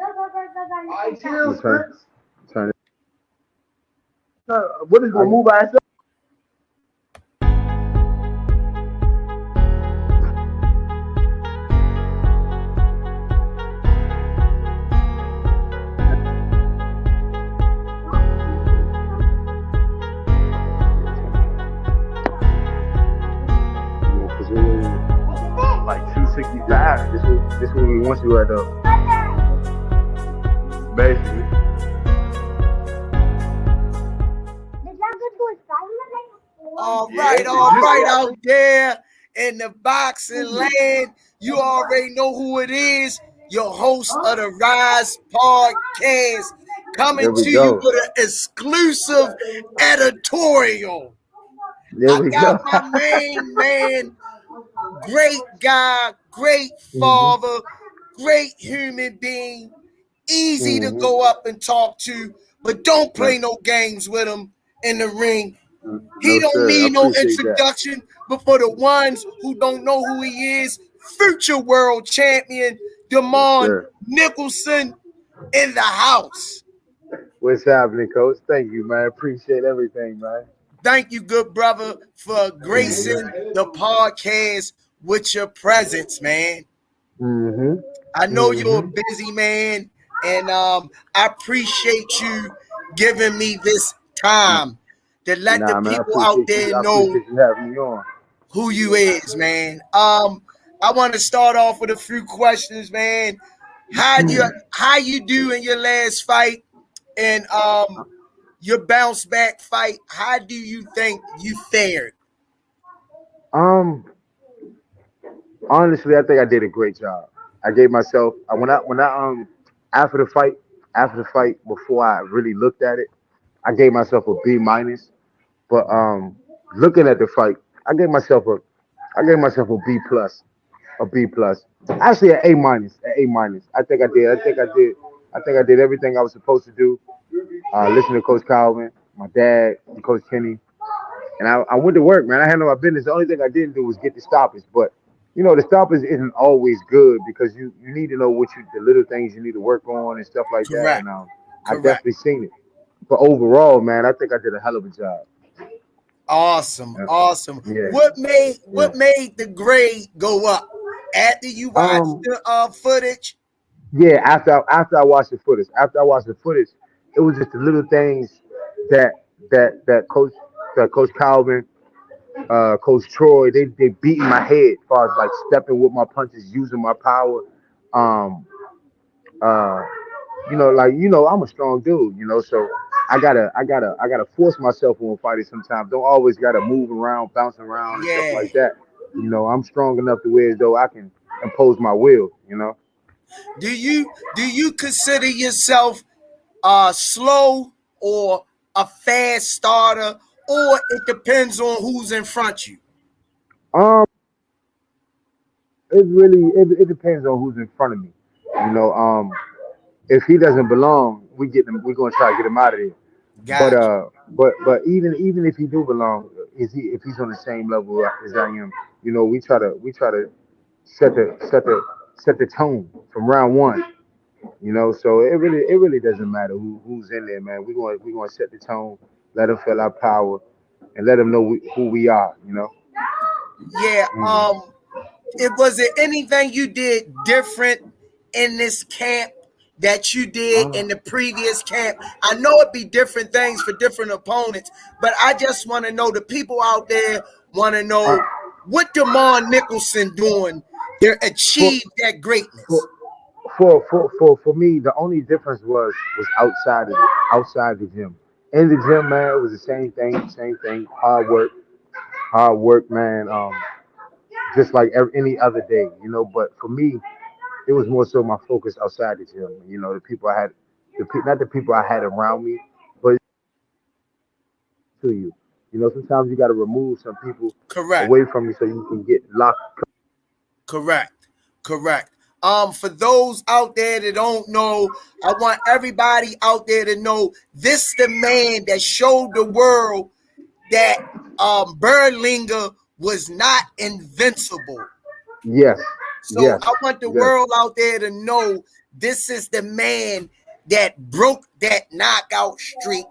I chill, Turn, Spence. turn it. What is I, gonna move by itself? because we were like 265. This what we want you at though. Basically. Yeah, All right, I out think. there in the boxing land, you already know who it is. Your host of the Rise podcast, There coming we to you go. with an exclusive editorial. There I we got go. my main man, great guy, great hmm father, great human being, easy to hmm go up and talk to, but don't Right. play no games with him in the ring. He No, don't sir. I need no appreciate that. introduction, but for the ones who don't know who he is, future world champion Yes, Demond sir. Nicholson in the house. What's happening, Coach? Thank you, man. Appreciate everything, man. Thank you, good brother, for hmm gracing the podcast with your presence, man. hmm I know you're hmm a busy man, and I appreciate you giving me this time to let the Nah, man. people out there I know appreciate you having me on. who you is, man. I want to start off with a few questions, man. How you do in your last fight and your bounce back fight? How do you think you fared? Um, Honestly, I think I did a great job. I gave myself when I after the fight before I really looked at it, I gave myself a B minus. But looking at the fight, I gave myself a I gave myself a B plus, a B plus. Actually, an A minus, an A minus. I think I did. I think I did everything I was supposed to do. Listen to Coach Calvin, my dad, and Coach Kenny, and I went to work, man. I handled my business. The only thing I didn't do was get the stoppage, but the stoppage isn't always good because you need to know the little things you need to work on and stuff like that. Correct. And I Correct. definitely seen it. But overall, man, I think I did a hell of a job. Awesome. Yeah, Awesome. yeah. What Yeah. made the grade go up after you watched Um, the footage? yeah. After I watched the footage, it was just the little things that that Coach Calvin, Coach Troy, they beating my head as far as like stepping with my punches, using my power. Um, uh, I'm a strong dude, so I gotta force myself when fighting sometimes. Don't always gotta move around, bounce around and stuff Yeah. like that. I'm strong enough to where as though I can impose my will. Do you consider yourself slow or a fast starter, or it depends on who's in front of you? Um, it depends on who's in front of me. You know, um, if he doesn't belong, we're gonna try to get him out of there. But Gotcha. even if he do belong, if he's on the same level as I am, we try to set the set the set the tone from round one. So it really doesn't matter who's in there, man. We're gonna set the tone, let them feel our power, and let them know who we are. Yeah. Mm. It was it anything you did different in this camp that you did Uh, in the previous camp? I know it'd be different things for different opponents, but I just want to know, the people out there want to uh, know what Demond Nicholson doing to for achieve that for greatness. for me, the only difference was outside the gym. In the gym, man, it was the same thing, same thing. Hard work, man. Just like any other day. But for me, it was more so my focus outside the gym. The people I had, not the people I had around me, but to you. Sometimes you got to remove some people Correct. away from you so you can get locked. Correct. Correct. For those out there that don't know, I want everybody out there to know this the man that showed the world that Berlinger was not invincible. Yes, So Yes. I want the Yes. world out there to know this is the man that broke that knockout streak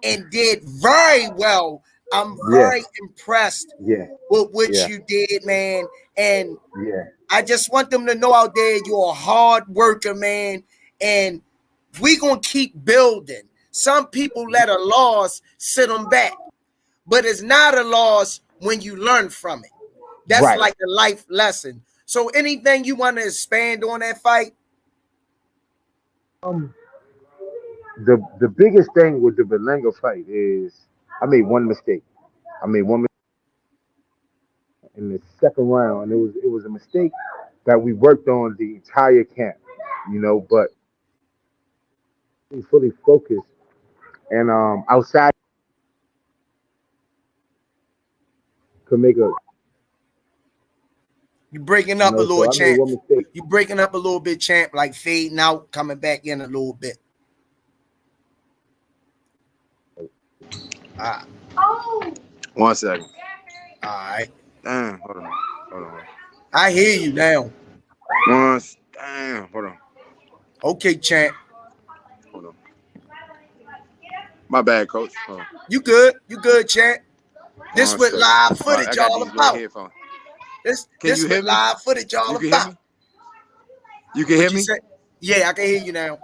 and did very well. I'm Yeah. very impressed Yeah. with what Yeah. you did, man. And Yeah. I just want them to know out there you're a hard worker, man. And we gonna keep building. Some people let a loss sit them back, but it's not a loss when you learn from it. That's Right. like a life lesson. So anything you want to expand on that fight? Um, the biggest thing with the Berlanga fight is I made one mistake. I made one mistake in the second round, and it was a mistake that we worked on the entire camp, but we fully focused and outside could make a You breaking up a little, so I made champ. one mistake. You breaking up a little bit, champ, like fading out, coming back in a little bit. Ah, 1 second. all right. Damn, hold on. Hold on. I hear you now. Damn, hold on. Okay, champ. Hold on. My bad, coach. Hold on. You good? You good, champ? This 1 what second. live All right, I footage got all these little about. headphones. Can This you hear what me? live footage all You can hear about. me? You can What hear you me? say? Yeah, I can hear you now.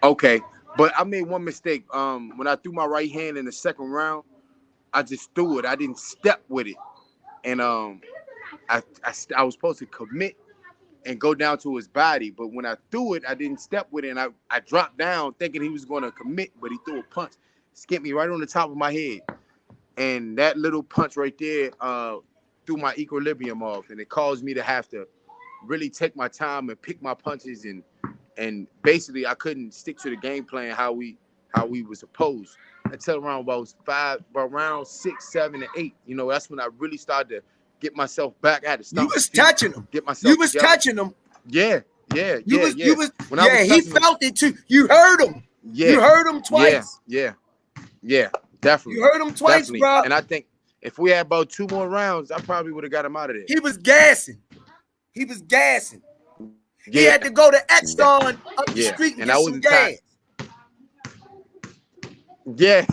Okay. But I made one mistake. When I threw my right hand in the second round, I just threw it. I didn't step with it. And I was supposed to commit and go down to his body. But when I threw it, I didn't step with it. And I dropped down thinking he was going to commit, but he threw a punch. Skipped me right on the top of my head. And that little punch right there threw my equilibrium off. And it caused me to have to really take my time and pick my punches. And basically, I couldn't stick to the game plan how we were supposed. Until around round 6, 7, and 8. That's when I really started to get myself back. I had to You stomp my was feet, touching him. get You myself was together. touching him. Yeah. You was When I was he touching him, felt it too. You heard him. yeah, You heard him twice. yeah, definitely, You heard him twice, definitely. bro. And I think if we had about 2 more rounds, I probably would have got him out of there. He was gassing. He was gassing. He Yeah, had to go to Exxon up the yeah, street and and get I some wasn't tired. gas. Yeah,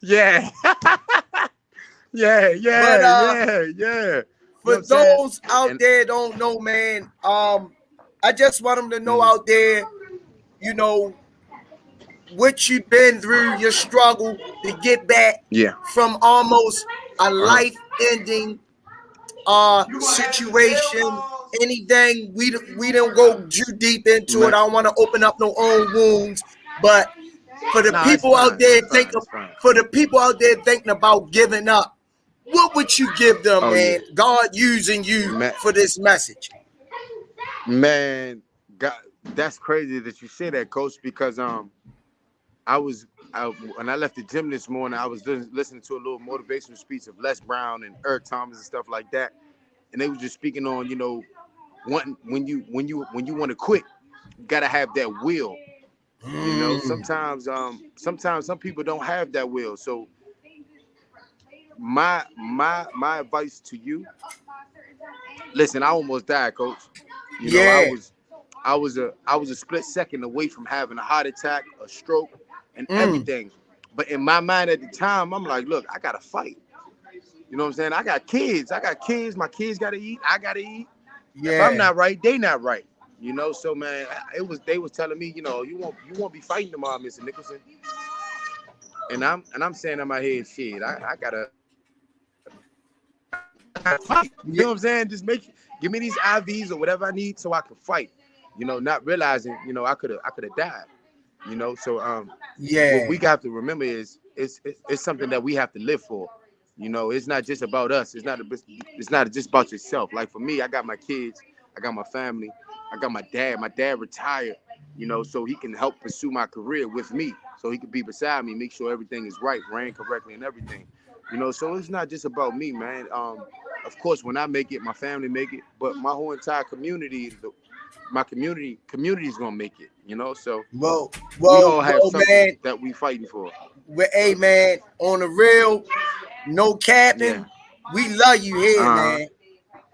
yeah, But yeah. You know what for I'm saying? those out And there don't know, man, I just want them to know out there, you know, what you've been through, your struggle to get back yeah, from almost a uh-huh. life-ending situation. Anything we don't go too deep into it. I Man, don't want to open up no own wounds, but for the nah, it's people out fine, there it's fine, it's fine. for the people out there thinking about giving up, what would you give them, Oh yeah, man? God using you man, for this message. man, God, that's crazy that you say that, Coach, because when I left the gym this morning, I was listening to a little motivational speech of Les Brown and Eric Thomas and stuff like that, and they was just speaking on, when you want to quit, you gotta have that will. Sometimes some people don't have that will. So my advice to you, listen, I almost died, Coach. Yeah. I was a split second away from having a heart attack, a stroke, and Mm. everything. But in my mind at the time, I'm like, look, I gotta fight. You know what I'm saying? I got kids. My kids gotta eat. I gotta eat. If I'm Yeah. not right, they not right. So man, they was telling me, you won't be fighting tomorrow, Mr. Nicholson. And I'm saying in my head, shit, I gotta fight. You know what I'm saying? Give me these IVs or whatever I need so I can fight. Not realizing, I could have died. So Yeah. what we got to remember is it's something that we have to live for. It's not just about us. It's not just about yourself. Like for me, I got my kids, I got my family, I got my dad. My dad retired, so he can help pursue my career with me. So he can be beside me, make sure everything is right, ran correctly and everything. So it's not just about me, man. Of course, when I make it, my family make it, but my whole entire community, my community is gonna make it. So we all have something man. that we fighting for. Hey, man, on the real, no capping. Yeah. We love you here, man.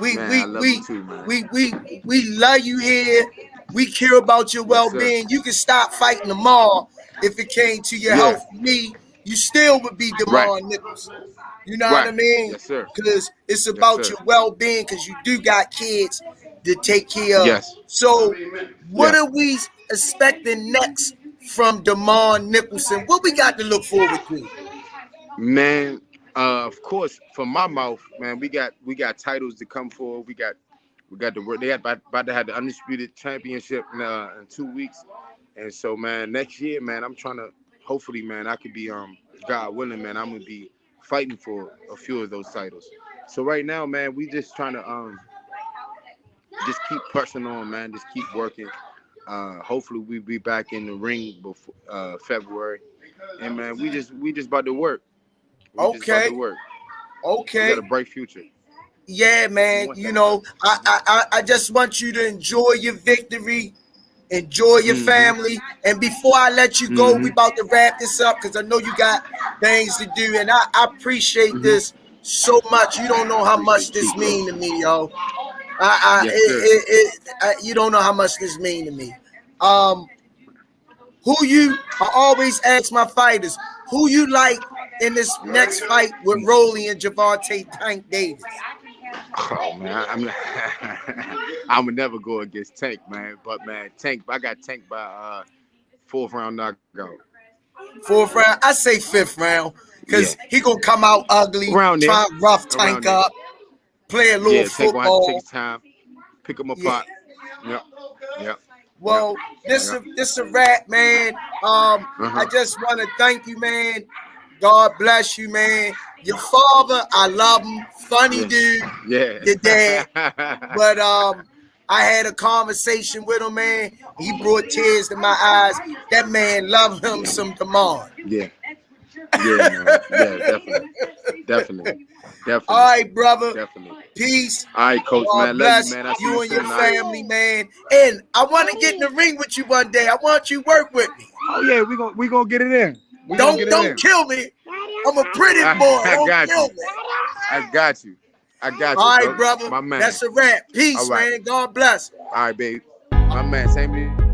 We Man, I we love you we too, man. we love you here. We care about your Yes, sir. well-being. You can stop fighting tomorrow if it came to your Yeah. health. Me, you still would be Right. DeMar Nicholson. You know what I Right. mean? Yes, sir. Because it's Yes, about sir. your well-being. Because you do got kids to take care of. Yes. So, what Yeah. are we expecting next from DeMar Nicholson? What we got to look forward to? Man, of course, from my mouth, man, we got titles to come for. We got the work. They had about to have the undisputed championship in 2 weeks, and so man, next year, man, I'm trying to. Hopefully, man, I could be God willing, man, I'm gonna be fighting for a few of those titles. So right now, man, we just trying to just keep pressing on, man. Just keep working. Hopefully, we be back in the ring before February, and man, we just about to work. We just about to Okay, work. We got okay. a bright future. Yeah, You man. want You that, bro? know, I just want you to enjoy your victory, enjoy your Mm-hmm. family. And before I let you go, we Mm-hmm. about to wrap this up because I know you got things to do. And I appreciate Mm-hmm. this so much. You don't know I how much appreciate you, this bro. mean to me, yo. Yes, sir. You don't know how much this mean to me. Um, who you? I always ask my fighters, who you like in this next fight with Rolly and Javante Tank Davis. Oh man, I would never go against Tank, man. But man, Tank, I got Tank by fourth round knockout. Fourth round, I say fifth round, Yeah, because he gonna come out ugly, around there, try and rough around Tank there. up, play a little Yeah, Tank gonna have to take football. his time, pick him Yeah. apart. Yep, yep, yep, Well, this yep. this a wrap, man. Uh I huh. just want to thank you, man. God bless you, man. Your father, I love him. Funny Yeah, dude. Your dad. yeah. But I had a conversation with him, man. He brought tears to my eyes. That man loved him some DeMar. Yeah, yeah, man. Yeah, definitely, definitely, All definitely, right, brother. definitely. Peace. All right, coach, God man. Love you, bless man. I'll see you you and your soon. All right. family, man. And I want to get in the ring with you one day. I want you to work with me. Oh yeah, we gonna get it in. We gonna Don't get it don't in. kill me. I'm a pretty boy. I Don't got kill you. me. I got you. I got you, All right, bro. brother. My man. That's a wrap. All Peace, right. man. God bless. All right, babe. My man. Same to you.